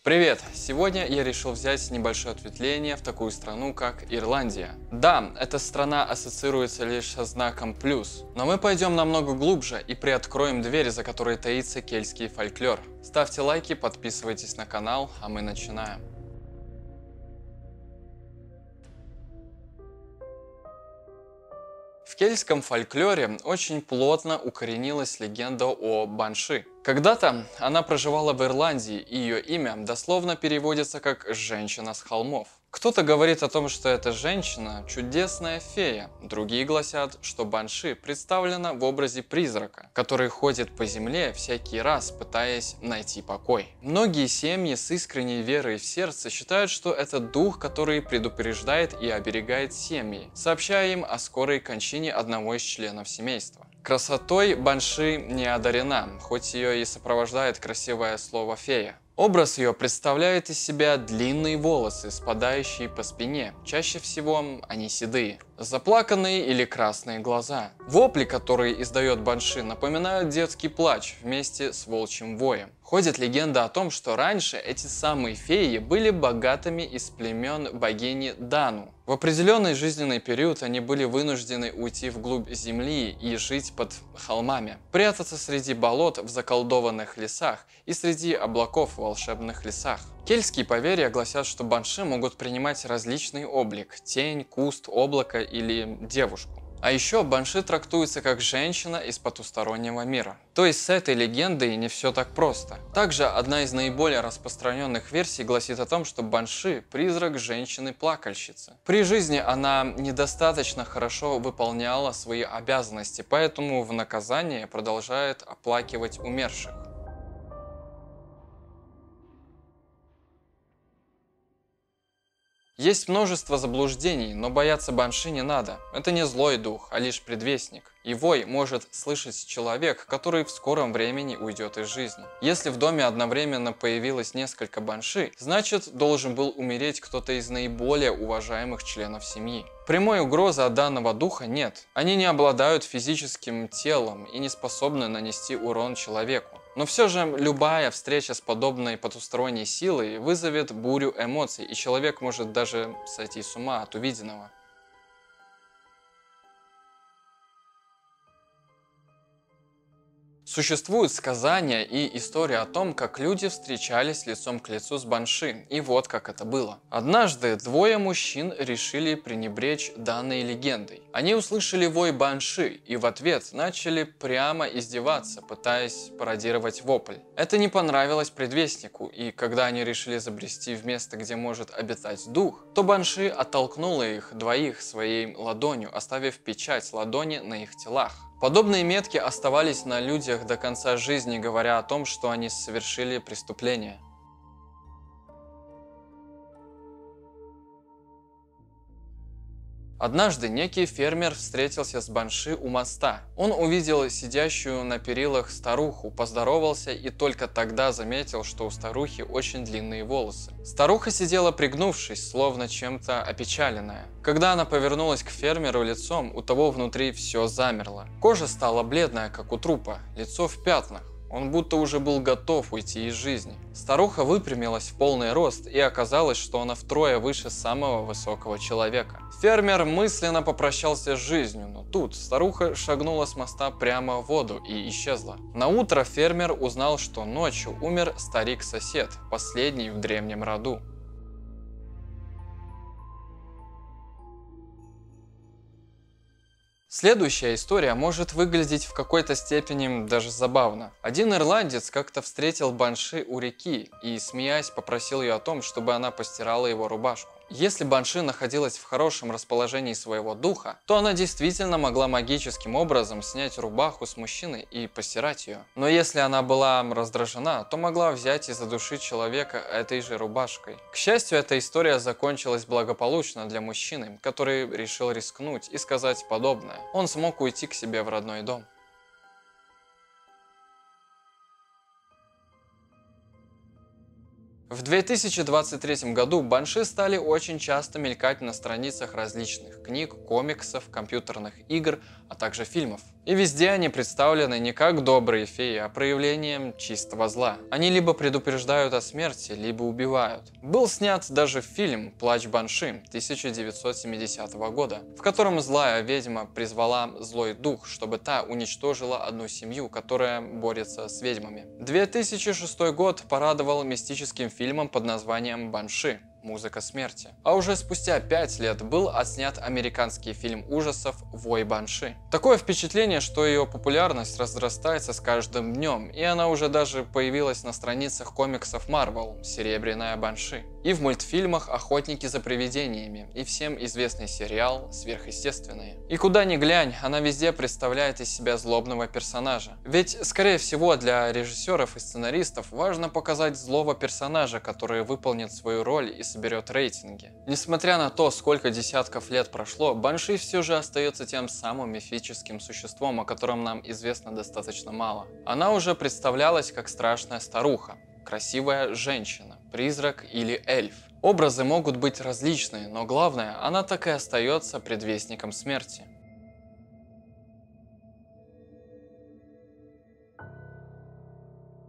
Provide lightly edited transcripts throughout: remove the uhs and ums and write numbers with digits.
Привет! Сегодня я решил взять небольшое ответвление в такую страну, как Ирландия. Да, эта страна ассоциируется лишь со знаком плюс, но мы пойдем намного глубже и приоткроем дверь, за которой таится кельтский фольклор. Ставьте лайки, подписывайтесь на канал, а мы начинаем. В кельтском фольклоре очень плотно укоренилась легенда о банши. Когда-то она проживала в Ирландии, и ее имя дословно переводится как «женщина с холмов». Кто-то говорит о том, что эта женщина – чудесная фея, другие гласят, что банши представлена в образе призрака, который ходит по земле всякий раз, пытаясь найти покой. Многие семьи с искренней верой в сердце считают, что это дух, который предупреждает и оберегает семьи, сообщая им о скорой кончине одного из членов семейства. Красотой банши не одарена, хоть ее и сопровождает красивое слово «фея». Образ ее представляет из себя длинные волосы, спадающие по спине, чаще всего они седые, заплаканные или красные глаза. Вопли, которые издает банши, напоминают детский плач вместе с волчьим воем. Ходит легенда о том, что раньше эти самые феи были богатыми из племен богини Дану. В определенный жизненный период они были вынуждены уйти вглубь земли и жить под холмами, прятаться среди болот в заколдованных лесах и среди облаков в волшебных лесах. Кельтские поверья гласят, что банши могут принимать различный облик – тень, куст, облако или девушку. А еще банши трактуется как женщина из потустороннего мира. То есть с этой легендой не все так просто. Также одна из наиболее распространенных версий гласит о том, что банши – призрак женщины-плакальщицы. При жизни она недостаточно хорошо выполняла свои обязанности, поэтому в наказание продолжает оплакивать умерших. Есть множество заблуждений, но бояться банши не надо. Это не злой дух, а лишь предвестник. И вой может слышать человек, который в скором времени уйдет из жизни. Если в доме одновременно появилось несколько банши, значит должен был умереть кто-то из наиболее уважаемых членов семьи. Прямой угрозы от данного духа нет. Они не обладают физическим телом и не способны нанести урон человеку. Но все же любая встреча с подобной потусторонней силой вызовет бурю эмоций, и человек может даже сойти с ума от увиденного. Существуют сказания и истории о том, как люди встречались лицом к лицу с банши, и вот как это было. Однажды двое мужчин решили пренебречь данной легендой. Они услышали вой банши и в ответ начали прямо издеваться, пытаясь пародировать вопль. Это не понравилось предвестнику, и когда они решили забрести в место, где может обитать дух, то банши оттолкнула их двоих своей ладонью, оставив печать ладони на их телах. Подобные метки оставались на людях до конца жизни, говоря о том, что они совершили преступление. Однажды некий фермер встретился с банши у моста. Он увидел сидящую на перилах старуху, поздоровался и только тогда заметил, что у старухи очень длинные волосы. Старуха сидела пригнувшись, словно чем-то опечаленная. Когда она повернулась к фермеру лицом, у того внутри все замерло. Кожа стала бледная, как у трупа, лицо в пятнах. Он будто уже был готов уйти из жизни. Старуха выпрямилась в полный рост, и оказалось, что она втрое выше самого высокого человека. Фермер мысленно попрощался с жизнью, но тут старуха шагнула с моста прямо в воду и исчезла. Наутро фермер узнал, что ночью умер старик-сосед, последний в древнем роду. Следующая история может выглядеть в какой-то степени даже забавно. Один ирландец как-то встретил банши у реки и, смеясь, попросил ее о том, чтобы она постирала его рубашку. Если банши находилась в хорошем расположении своего духа, то она действительно могла магическим образом снять рубаху с мужчины и постирать ее. Но если она была раздражена, то могла взять и задушить человека этой же рубашкой. К счастью, эта история закончилась благополучно для мужчины, который решил рискнуть и сказать подобное. Он смог уйти к себе в родной дом. В 2023 году банши стали очень часто мелькать на страницах различных книг, комиксов, компьютерных игр, а также фильмов. И везде они представлены не как добрые феи, а проявлением чистого зла. Они либо предупреждают о смерти, либо убивают. Был снят даже фильм «Плач Банши» 1970 года, в котором злая ведьма призвала злой дух, чтобы та уничтожила одну семью, которая борется с ведьмами. 2006 год порадовал мистическим фильмом под названием «Банши. Музыка смерти». А уже спустя 5 лет был отснят американский фильм ужасов «Вой Банши». Такое впечатление, что ее популярность разрастается с каждым днем, и она уже даже появилась на страницах комиксов Marvel «Серебряная Банши». И в мультфильмах «Охотники за привидениями», и всем известный сериал «Сверхъестественные». И куда ни глянь, она везде представляет из себя злобного персонажа. Ведь, скорее всего, для режиссеров и сценаристов важно показать злого персонажа, который выполнит свою роль и соберет рейтинги. Несмотря на то, сколько десятков лет прошло, Банши все же остается тем самым мифическим существом, о котором нам известно достаточно мало. Она уже представлялась как страшная старуха, красивая женщина, призрак или эльф. Образы могут быть различные, но главное, она так и остается предвестником смерти.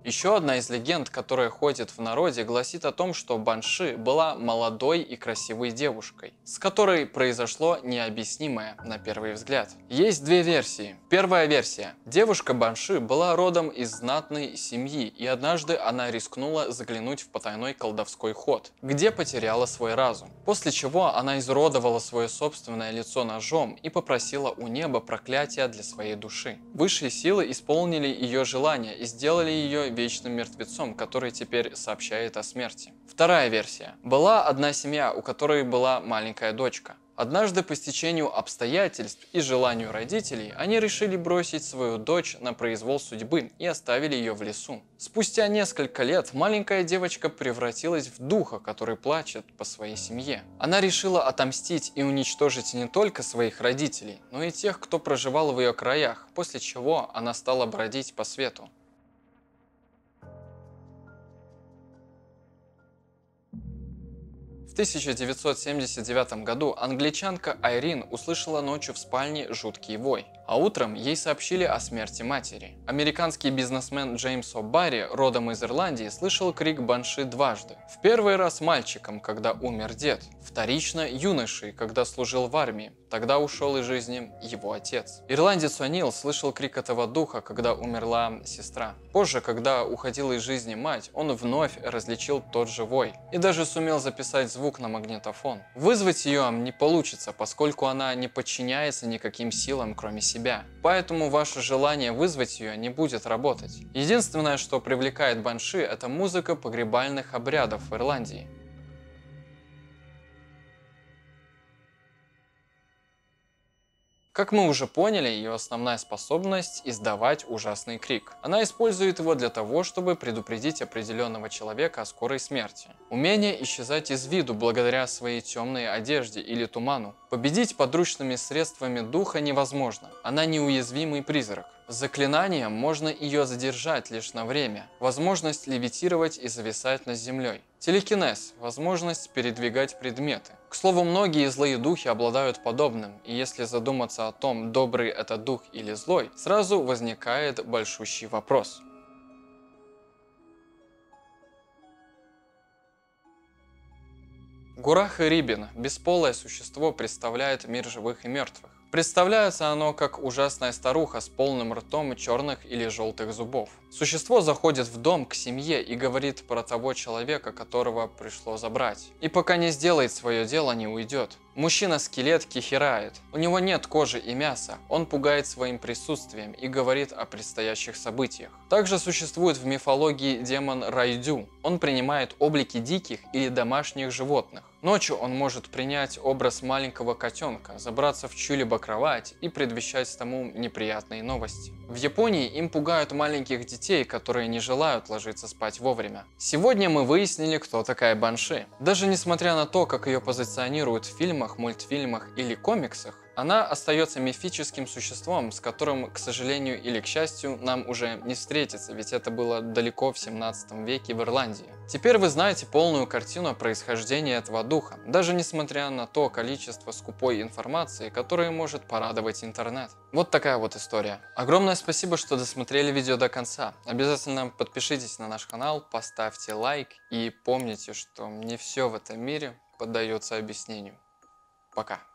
Еще одна из легенд, которая ходит в народе, гласит о том, что Банши была молодой и красивой девушкой, с которой произошло необъяснимое на первый взгляд. Есть две версии. Первая версия. Девушка Банши была родом из знатной семьи, и однажды она рискнула заглянуть в потайной колдовской ход, где потеряла свой разум. После чего она изуродовала свое собственное лицо ножом и попросила у неба проклятия для своей души. Высшие силы исполнили ее желание и сделали ее вечным мертвецом, который теперь сообщает о смерти. Вторая версия. Была одна семья, у которой была маленькая дочка. Однажды по стечению обстоятельств и желанию родителей они решили бросить свою дочь на произвол судьбы и оставили ее в лесу. Спустя несколько лет маленькая девочка превратилась в духа, который плачет по своей семье. Она решила отомстить и уничтожить не только своих родителей, но и тех, кто проживал в ее краях, после чего она стала бродить по свету. В 1979 году англичанка Айрин услышала ночью в спальне жуткий вой, а утром ей сообщили о смерти матери. Американский бизнесмен Джеймс О'Барри, родом из Ирландии, слышал крик Банши дважды. В первый раз мальчиком, когда умер дед, вторично юношей, когда служил в армии, тогда ушел из жизни его отец. Ирландец О'Нил слышал крик этого духа, когда умерла сестра. Позже, когда уходила из жизни мать, он вновь различил тот же вой и даже сумел записать звук на магнитофон. Вызвать ее не получится, поскольку она не подчиняется никаким силам, кроме себя. Поэтому ваше желание вызвать ее не будет работать. Единственное, что привлекает Банши, это музыка погребальных обрядов в Ирландии. Как мы уже поняли, ее основная способность – издавать ужасный крик. Она использует его для того, чтобы предупредить определенного человека о скорой смерти. Умение исчезать из виду благодаря своей темной одежде или туману. Победить подручными средствами духа невозможно. Она неуязвимый призрак. С заклинанием можно ее задержать лишь на время. Возможность левитировать и зависать над землей. Телекинез – возможность передвигать предметы. К слову, многие злые духи обладают подобным, и если задуматься о том, добрый это дух или злой, сразу возникает большущий вопрос. Гурах-и-Рибин – бесполое существо, представляет мир живых и мертвых. Представляется оно как ужасная старуха с полным ртом черных или желтых зубов. Существо заходит в дом к семье и говорит про того человека, которого пришло забрать. И пока не сделает свое дело, не уйдет. Мужчина-скелет кихерает. У него нет кожи и мяса. Он пугает своим присутствием и говорит о предстоящих событиях. Также существует в мифологии демон Райдю. Он принимает облики диких или домашних животных. Ночью он может принять образ маленького котенка, забраться в чью-либо кровать и предвещать тому неприятные новости. В Японии им пугают маленьких детей, которые не желают ложиться спать вовремя. Сегодня мы выяснили, кто такая Банши. Даже несмотря на то, как ее позиционируют в фильмах, мультфильмах или комиксах, Она остается мифическим существом, с которым, к сожалению или к счастью, нам уже не встретиться, ведь это было далеко в 17 веке в Ирландии. Теперь вы знаете полную картину происхождения этого духа, даже несмотря на то количество скупой информации, которое может порадовать интернет. Вот такая вот история. Огромное спасибо, что досмотрели видео до конца. Обязательно подпишитесь на наш канал, поставьте лайк и помните, что не все в этом мире поддается объяснению. Пока.